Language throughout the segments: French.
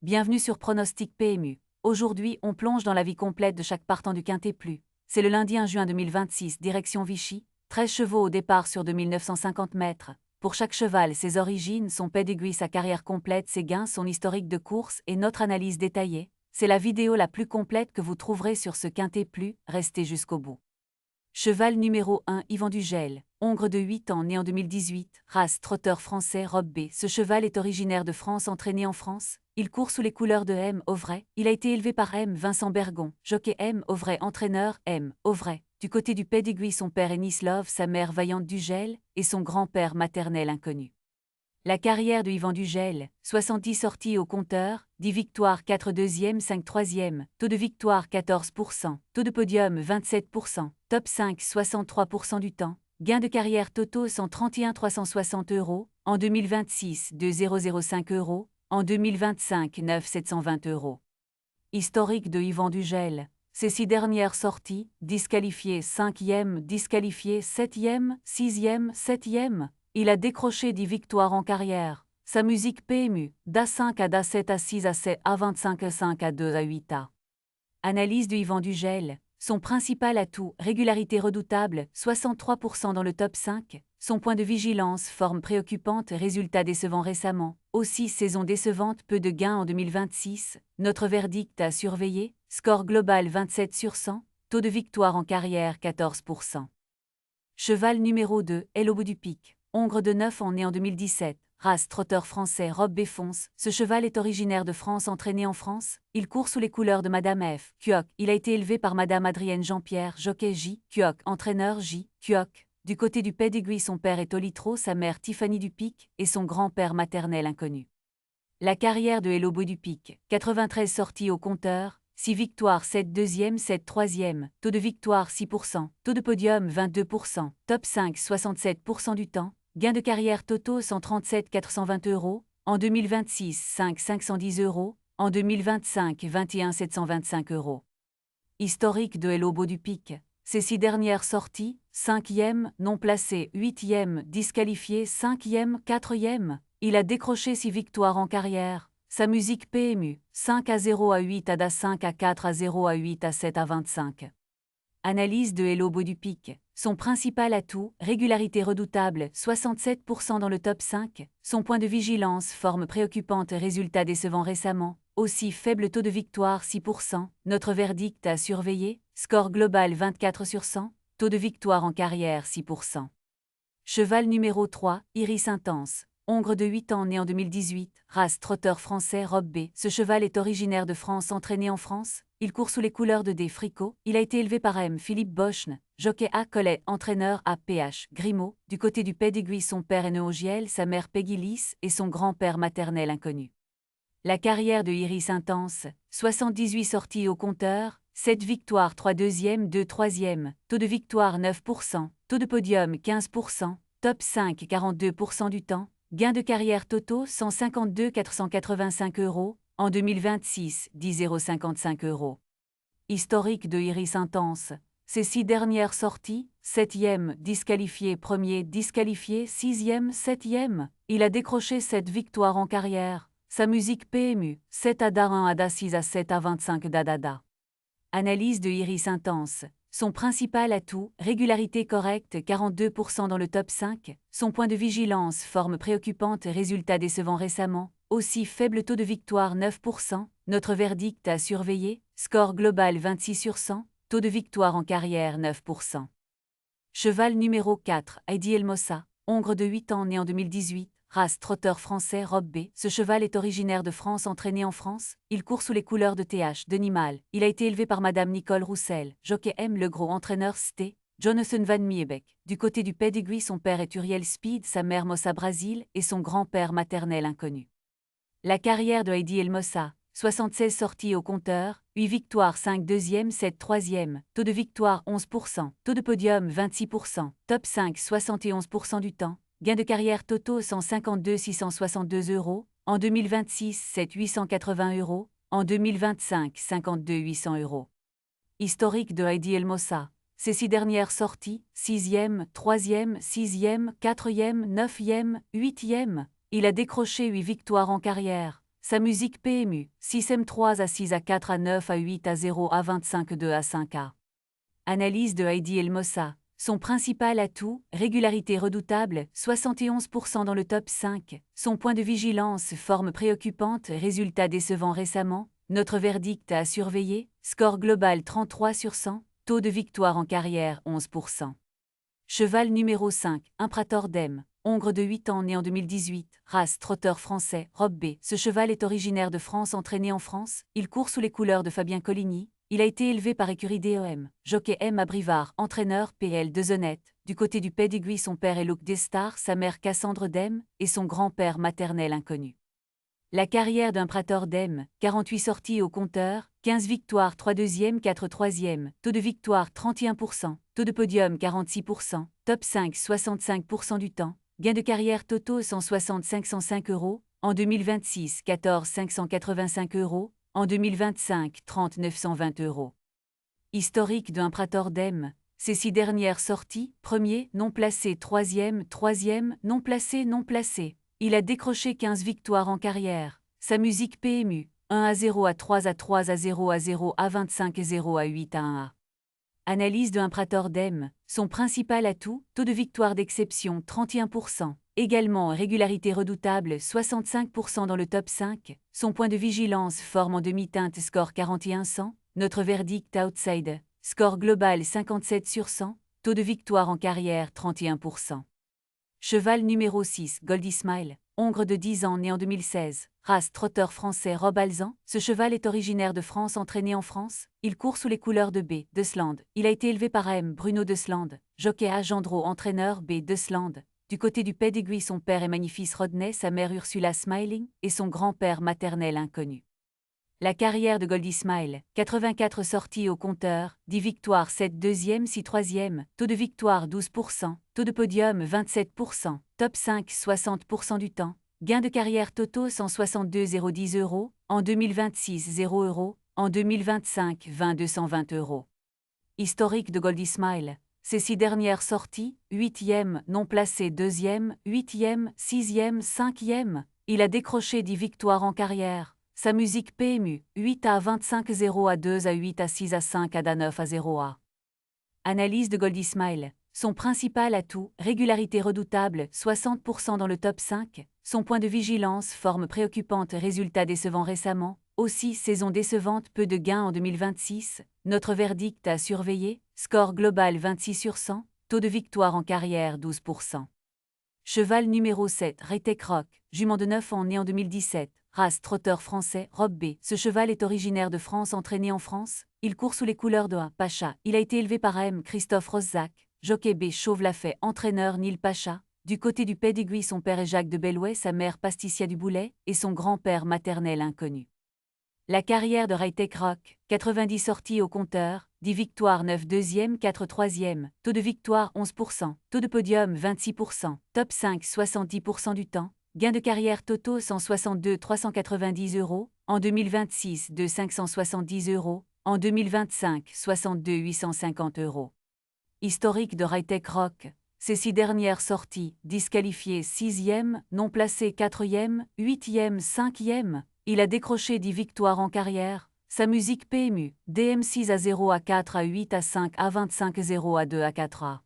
Bienvenue sur Pronostic PMU. Aujourd'hui, on plonge dans la vie complète de chaque partant du Quintet Plus. C'est le lundi 1 juin 2026, direction Vichy, 13 chevaux au départ sur 2950 mètres. Pour chaque cheval, ses origines, son pedigree, sa carrière complète, ses gains, son historique de course et notre analyse détaillée. C'est la vidéo la plus complète que vous trouverez sur ce Quintet Plus, restez jusqu'au bout. Cheval numéro 1, Yvan Dugel, hongre de 8 ans, né en 2018, race trotteur français, robe B. Ce cheval est originaire de France, entraîné en France. Il court sous les couleurs de M. Auvray. Il a été élevé par M. Vincent Bergon, jockey M. Auvray, entraîneur M. Auvray. Du côté du pedigree, son père est Nislov, sa mère Vaillante Dugel, et son grand-père maternel inconnu. La carrière de Yvan Dugel, 70 sorties au compteur, 10 victoires, 4 deuxièmes, 5 troisièmes, taux de victoire 14%, taux de podium 27%, top 5 63% du temps, gain de carrière totaux 131 360 €, en 2026 2005 €, en 2025 9 720 €. Historique de Yvan Dugel. Ses 6 dernières sorties, disqualifié 5e, disqualifié 7e, 6e, 7e. Il a décroché 10 victoires en carrière. Sa musique PMU, d'A5 à d'A7 à 6 à 7 à 25 à 5 à 2 à 8 à. Analyse de Yvan Dugel. Son principal atout, régularité redoutable, 63% dans le top 5. Son point de vigilance, forme préoccupante, résultat décevant récemment. Aussi saison décevante, peu de gains en 2026. Notre verdict à surveiller, score global 27 sur 100, taux de victoire en carrière 14%. Cheval numéro 2, Elle au bout du pic. Hongre de 9 ans, né en 2017, race trotteur français, robe B fonce. Ce cheval est originaire de France, entraîné en France. Il court sous les couleurs de Madame F. Cuoc. Il a été élevé par Madame Adrienne Jean-Pierre, jockey J. Cuoc, entraîneur J. Cuoc. Du côté du pedigree, son père est Olitro, sa mère Tiffany Dupic, et son grand-père maternel inconnu. La carrière de Hello Dupic, 93 sorties au compteur, 6 victoires, 7 deuxièmes, 7 troisièmes, taux de victoire 6%, taux de podium 22%, top 5 67% du temps, gain de carrière totaux 137 420 €, en 2026 5 510 €, en 2025 21 725 €. Historique de Hello Dupic. Ses 6 dernières sorties, 5e, non placé, 8e, disqualifié, 5e, 4e. Il a décroché 6 victoires en carrière. Sa musique PMU, 5 à 0 à 8 à da 5 à 4 à 0 à 8 à 7 à 25. Analyse de Hello Dupic. Son principal atout, régularité redoutable, 67% dans le top 5. Son point de vigilance, forme préoccupante, résultat décevant récemment. Aussi faible taux de victoire 6%. Notre verdict à surveiller, score global 24 sur 100, taux de victoire en carrière 6%. Cheval numéro 3, Iris Intense. Hongre de 8 ans, né en 2018, race trotteur français, robe B. Ce cheval est originaire de France, entraîné en France. Il court sous les couleurs de des Fricot. Il a été élevé par M. Philippe Bochne, jockey A. Collet, entraîneur A. PH. Grimaud. Du côté du pedigree, son père est Neogiel, sa mère Peggy Lys et son grand-père maternel inconnu. La carrière de Iris Intense, 78 sorties au compteur, 7 victoires, 3 deuxièmes, 2 troisièmes, taux de victoire 9%, taux de podium 15%, top 5 42% du temps, gain de carrière totaux 152 485 €, en 2026 10 055 €. Historique de Iris Intense. Ses 6 dernières sorties, 7e, disqualifié 1er, disqualifié 6e, 7e. Il a décroché 7 victoires en carrière. Sa musique PMU, 7 à da 1 à da 6 à 7 à 25 da. Analyse de Iris Intense. Son principal atout, régularité correcte, 42% dans le top 5. Son point de vigilance, forme préoccupante, résultat décevant récemment. Aussi faible taux de victoire 9%. Notre verdict à surveiller, score global 26 sur 100, taux de victoire en carrière 9%. Cheval numéro 4, Heidi Elmossa. Hongre de 8 ans, né en 2018. Race trotteur français, robe B. Ce cheval est originaire de France, entraîné en France. Il court sous les couleurs de TH, de Nimal. Il a été élevé par Madame Nicole Roussel, jockey M. Legros, entraîneur St. Jonathan Van Miebeck. Du côté du pedigree, son père est Uriel Speed, sa mère Mossa Brasil et son grand-père maternel inconnu. La carrière de Heidi Elmossa, 76 sorties au compteur, 8 victoires, 5 deuxièmes, 7 troisièmes, taux de victoire 11%, taux de podium 26%, top 5 71% du temps. Gain de carrière totaux 152 662 €, en 2026 7 880 €, en 2025 52 800 €. Historique de Heidi Elmossa. Ses 6 dernières sorties, 6e, 3e, 6e, 4e, 9e, 8e. Il a décroché 8 victoires en carrière. Sa musique PMU, 6M3 à 6 à 4 à 9 à 8 à 0 à 25 2 à 5 à. Analyse de Heidi Elmossa. Son principal atout, régularité redoutable, 71% dans le top 5. Son point de vigilance, forme préoccupante, résultat décevant récemment. Notre verdict à surveiller, score global 33 sur 100, taux de victoire en carrière 11%. Cheval numéro 5, Imprator Dem. Hongre de 8 ans né en 2018, race trotteur français, robe B. Ce cheval est originaire de France, entraîné en France. Il court sous les couleurs de Fabien Coligny. Il a été élevé par écurie DOM. Jockey M. Abrivard, entraîneur PL de Zenette. Du côté du pedigree, son père est Luc Destar, sa mère Cassandre Dem et son grand-père maternel inconnu. La carrière d'Imprator Dem, 48 sorties au compteur, 15 victoires, 3 deuxièmes, 4 troisièmes, taux de victoire 31%, taux de podium 46%, top 5 65% du temps, gain de carrière totaux 160 505 €, en 2026 14 585 €, en 2025 30 920 €. Historique d'Imprator Dem, ces 6 dernières sorties, premier, non placé, troisième, non placé, non placé. Il a décroché 15 victoires en carrière. Sa musique PMU, 1 à 0 à 3 à 3 à 0 à 0 à 25 0 à 8 à 1 à. Analyse de Imprator Dem. Son principal atout, taux de victoire d'exception 31%. Également régularité redoutable 65% dans le top 5. Son point de vigilance forme en demi-teinte score 4100. Notre verdict outside. Score global 57 sur 100. Taux de victoire en carrière 31%. Cheval numéro 6, Goldie Smile. Hongre de 10 ans né en 2016. Race trotteur français Rob Alzan. Ce cheval est originaire de France, entraîné en France. Il court sous les couleurs de B. Desland. Il a été élevé par M. Bruno Desland. Jockey A. Gendreau, entraîneur B. Desland. Du côté du pedigree, son père est Magnifice Rodney, sa mère Ursula Smiling et son grand-père maternel inconnu. La carrière de Goldie Smile, 84 sorties au compteur, 10 victoires, 7 deuxièmes, 6 troisièmes, taux de victoire 12%, taux de podium 27%, top 5 60% du temps, gain de carrière totaux 162 010 €, en 2026 0 €, en 2025 20 220 €. Historique de Goldie Smile. Ces 6 dernières sorties, 8e, non placé 2e, 8e, 6e, 5e, il a décroché 10 victoires en carrière. Sa musique PMU, 8 à 25 0 à 2 à 8 à 6 à 5 à 9 à 0 à. Analyse de Goldie Smile. Son principal atout, régularité redoutable, 60% dans le top 5. Son point de vigilance, forme préoccupante, résultat décevant récemment. Aussi, saison décevante, peu de gains en 2026. Notre verdict à surveiller, score global 26 sur 100, taux de victoire en carrière 12%. Cheval numéro 7, Raytech Rock, jument de 9 ans né en 2017. Race trotteur français, robe B. Ce cheval est originaire de France, entraîné en France. Il court sous les couleurs de A. Pacha. Il a été élevé par M. Christophe Roszak. Jockey B. Chauve-Lafay, entraîneur Neil Pacha. Du côté du pedigree, son père est Jacques de Bellouet, sa mère Pasticia du Boulet et son grand-père maternel inconnu. La carrière de Raytech Rock, 90 sorties au compteur, 10 victoires, 9 deuxièmes, 4 troisièmes, taux de victoire 11%, taux de podium 26%, top 5 70% du temps, gain de carrière totaux 162 390 €, en 2026 2 570 €, en 2025 62 850 €. Historique de Raytech Rock. Ces 6 dernières sorties, disqualifié 6e, non placé 4e, 8e, 5e, il a décroché 10 victoires en carrière. Sa musique PMU, DM 6 à 0 à 4 à 8 à 5 à 25 0 à 2 à 4 à.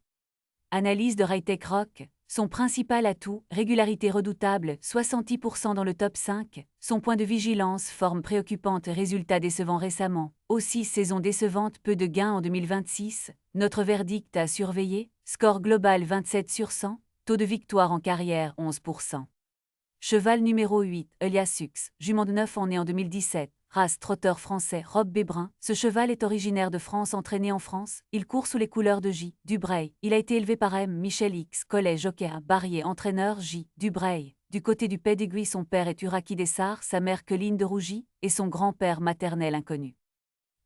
Analyse de Raytech Rock. Son principal atout, régularité redoutable, 70% dans le top 5. Son point de vigilance, forme préoccupante, résultat décevant récemment. Aussi, saison décevante, peu de gains en 2026. Notre verdict à surveiller, score global 27 sur 100, taux de victoire en carrière 11%. Cheval numéro 8, Eliasux, jument de 9 ans né en 2017. Race trotteur français, robe B brun. Ce cheval est originaire de France, entraîné en France. Il court sous les couleurs de J. Dubreuil. Il a été élevé par M. Michel X. Collet, jockey A. Barrier, entraîneur J. Dubreuil. Du côté du pedigree, son père est Uraki Dessart, sa mère Colline de Rougy et son grand-père maternel inconnu.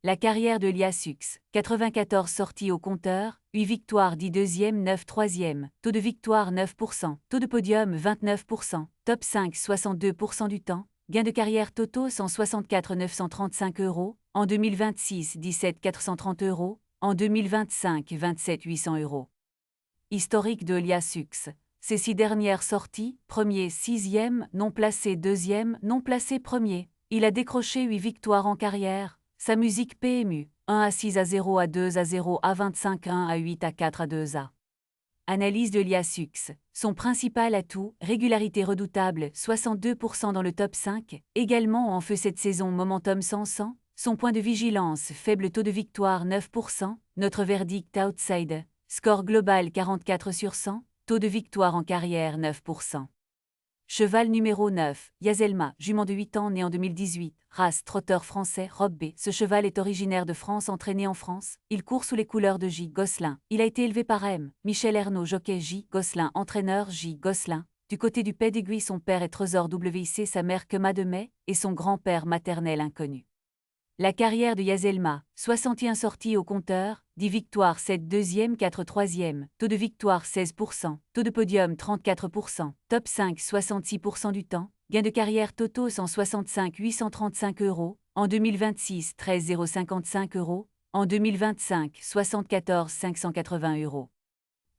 La carrière de Eliasux, 94 sorties au compteur, 8 victoires, 10 deuxièmes, 9 troisièmes, taux de victoire 9%, taux de podium 29%, top 5 62% du temps, gain de carrière totaux 164 935 €, en 2026 17 430 €, en 2025 27 800 €. Historique de Eliasux. Ses 6 dernières sorties, premier, 6e, non placé 2e, non placé premier. Il a décroché 8 victoires en carrière. Sa musique PMU, 1 à 6 à 0 à 2 à 0 à 25 1 à 8 à 4 à 2 à. Analyse de Liasux. Son principal atout, régularité redoutable, 62% dans le top 5. Également en feu cette saison momentum 100. Son point de vigilance, faible taux de victoire 9%. Notre verdict outside. Score global 44 sur 100. Taux de victoire en carrière 9%. Cheval numéro 9, Yazelma, jument de 8 ans né en 2018, race trotteur français, robe B. Ce cheval est originaire de France, entraîné en France. Il court sous les couleurs de J. Gosselin. Il a été élevé par M. Michel Ernaud, jockey J. Gosselin, entraîneur J. Gosselin. Du côté du pedigree, son père est Trésor WIC, sa mère Kema de Mai, et son grand-père maternel inconnu. La carrière de Yazelma, 61 sorties au compteur, 10 victoires 7 deuxième 4 troisième, taux de victoire 16%, taux de podium 34%, top 5 66% du temps, gain de carrière totaux 165 835 €, en 2026 13 055 €, en 2025 74 580 €.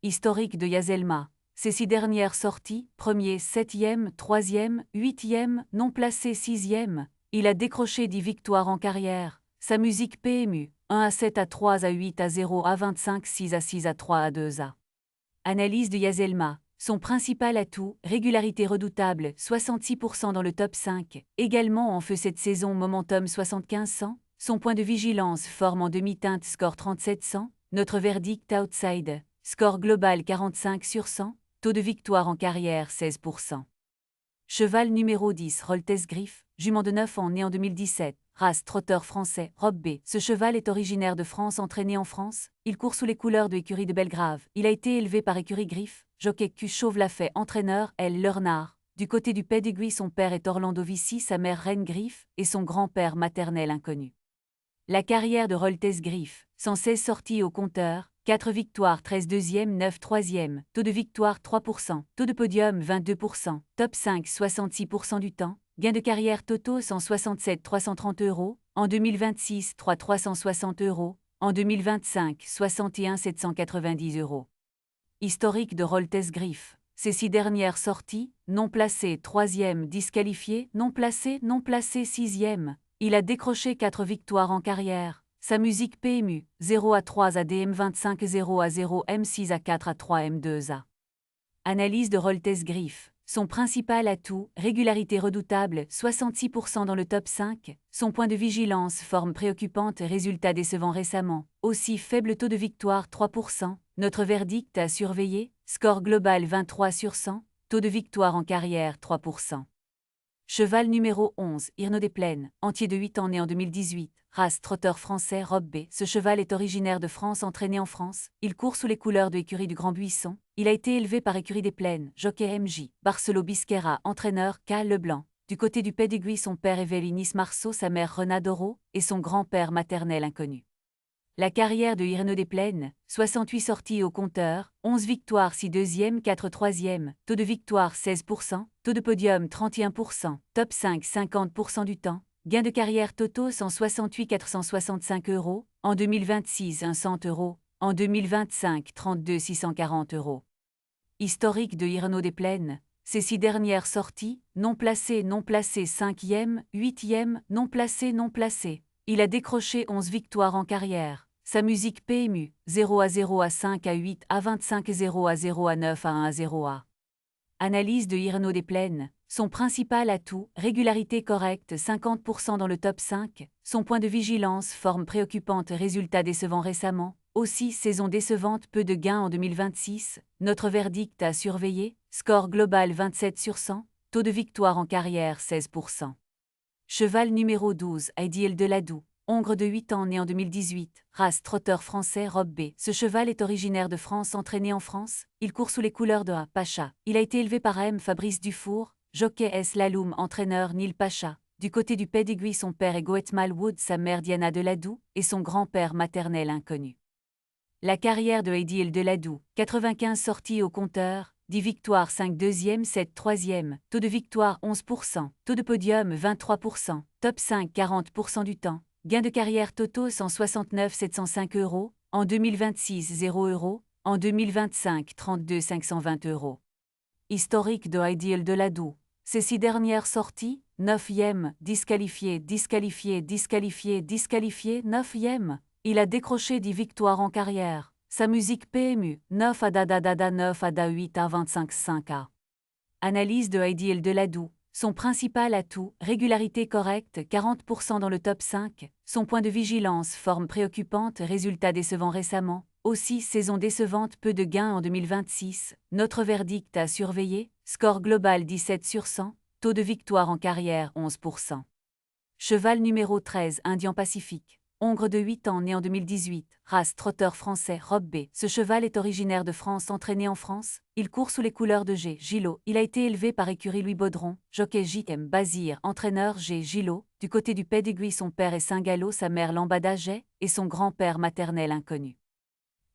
Historique de Yazelma. Ses 6 dernières sorties, premier, 7e, 3e, 8e, non placé 6e. Il a décroché 10 victoires en carrière. Sa musique PMU, 1 à 7 à 3 à 8 à 0 à 25 6 à 6 à 3 à 2 à. Analyse de Yazelma. Son principal atout, régularité redoutable, 66% dans le top 5. Également en feu cette saison momentum 75-100. Son point de vigilance, forme en demi-teinte, score 37-100. Notre verdict outside. Score global 45 sur 100. Taux de victoire en carrière 16%. Cheval numéro 10, Roltes Griff, jument de 9 ans né en 2017, race trotteur français, robe B. Ce cheval est originaire de France, entraîné en France. Il court sous les couleurs de l'écurie de Belgrave. Il a été élevé par écurie Griff, jockey Q Chauve-Lafay, entraîneur L. Lernard. Du côté du pedigree, son père est Orlando Vici, sa mère Reine Griff, et son grand-père maternel inconnu. La carrière de Roltes Griff, 116 sorties au compteur, 4 victoires 13 deuxième 9 troisième, taux de victoire 3%, taux de podium 22%, top 5 66% du temps, gain de carrière totaux 167 330 €, en 2026 3 360 €, en 2025 61 790 €. Historique de Roltes Griff. Ses 6 dernières sorties, non placé 3e, disqualifié, non placé 6e. Il a décroché 4 victoires en carrière. Sa musique PMU, 0 à 3 à DM 25 0 à 0 M6 à 4 à 3 M2 à. Analyse de Roltes Griff. Son principal atout, régularité redoutable, 66% dans le top 5. Son point de vigilance, forme préoccupante, résultat décevant récemment. Aussi faible taux de victoire 3%. Notre verdict à surveiller, score global 23 sur 100. Taux de victoire en carrière 3%. Cheval numéro 11, Irno des Plaines, entier de 8 ans né en 2018, race trotteur français, robe B. Ce cheval est originaire de France, entraîné en France. Il court sous les couleurs de l'écurie du Grand Buisson. Il a été élevé par écurie des Plaines, jockey MJ, Barcelo Bisquera, entraîneur K. Leblanc. Du côté du pedigree, son père Evelinis Marceau, sa mère Renade Doro, et son grand-père maternel inconnu. La carrière de Irno des Plaines, 68 sorties au compteur, 11 victoires 6 deuxième 4 troisième, taux de victoire 16%, taux de podium 31%, top 5 50% du temps, gain de carrière totaux 168 465 €, en 2026 100 €, en 2025 32 640 €. Historique de Irno des Plaines. Ses 6 dernières sorties, non placé 5e, 8e, non placé. Il a décroché 11 victoires en carrière. Sa musique PMU, 0 à 0 à 5 à 8 à 25 0 à 0 à 9 à 1 à 0 à. Analyse de Irno des Plaines. Son principal atout, régularité correcte, 50% dans le top 5. Son point de vigilance, forme préoccupante, résultat décevant récemment. Aussi, saison décevante, peu de gains en 2026. Notre verdict à surveiller, score global 27 sur 100, taux de victoire en carrière 16%. Cheval numéro 12, Ideal de Ladoux. Hongre de 8 ans né en 2018, race trotteur français, robe B. Ce cheval est originaire de France, entraîné en France. Il court sous les couleurs de A. Pacha. Il a été élevé par M. Fabrice Dufour, jockey S. Laloum, entraîneur Neil Pacha. Du côté du pedigree, son père est Goet Malwood, sa mère Diana de Ladoux, et son grand-père maternel inconnu. La carrière de Ideal de Ladoux, 95 sorties au compteur, 10 victoires 5 deuxième 7 troisième, taux de victoire 11%, taux de podium 23%, top 5 40% du temps. Gain de carrière totaux 169 705 €, en 2026 0 €, en 2025 32 520 €. Historique de Ideal Deladou. Ses 6 dernières sorties, 9e, disqualifié, disqualifié, disqualifié, disqualifié, 9e. Il a décroché 10 victoires en carrière. Sa musique PMU, 9 à Dada 9 à Da 8 à 25 5A. Analyse de Ideal Deladou. Son principal atout, régularité correcte, 40% dans le top 5. Son point de vigilance, forme préoccupante, résultat décevant récemment. Aussi, saison décevante, peu de gains en 2026. Notre verdict à surveiller, score global 17 sur 100, taux de victoire en carrière 11%. Cheval numéro 13, Indien Pacifique. Hongre de 8 ans né en 2018, race trotteur français, robe B. Ce cheval est originaire de France, entraîné en France. Il court sous les couleurs de G. Gillot. Il a été élevé par écurie Louis Baudron, jockey J.M. Bazir, entraîneur G. Gillot. Du côté du pedigree, son père est Saint-Gallo, sa mère Lambada J. et son grand-père maternel inconnu.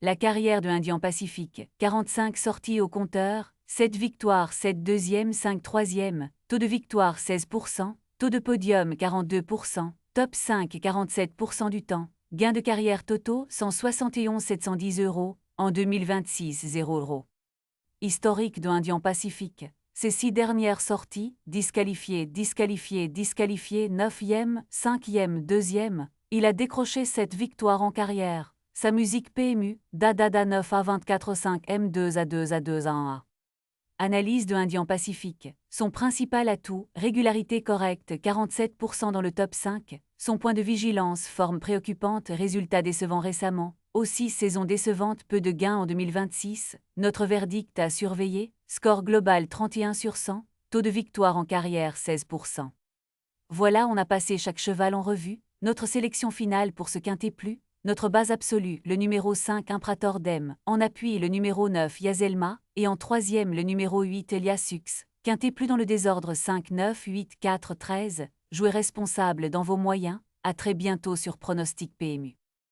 La carrière de Indien Pacifique, 45 sorties au compteur, 7 victoires, 7 deuxièmes, 5 troisièmes, taux de victoire 16%, taux de podium 42%, top 5 47% du temps, gain de carrière totaux 171 710 €, en 2026 0 €. Historique de Indien Pacifique. Ses 6 dernières sorties, disqualifié, disqualifié, disqualifié, 9e, 5e, 2e, il a décroché 7 victoires en carrière. Sa musique PMU, Dada 9 à 24 5 M2 à 2 à 2 à 1 A. Analyse de Indien Pacifique. Son principal atout, régularité correcte, 47% dans le top 5. Son point de vigilance, forme préoccupante, résultat décevant récemment. Aussi, saison décevante, peu de gains en 2026. Notre verdict à surveiller, score global 31 sur 100, taux de victoire en carrière 16%. Voilà, on a passé chaque cheval en revue. Notre sélection finale pour ce quintet plus. Notre base absolue, le numéro 5 Imprator Dem, en appui le numéro 9 Yazelma, et en troisième le numéro 8 Eliasux. Quintet plus dans le désordre 5, 9, 8, 4, 13. Jouez responsable dans vos moyens. À très bientôt sur Pronostic PMU.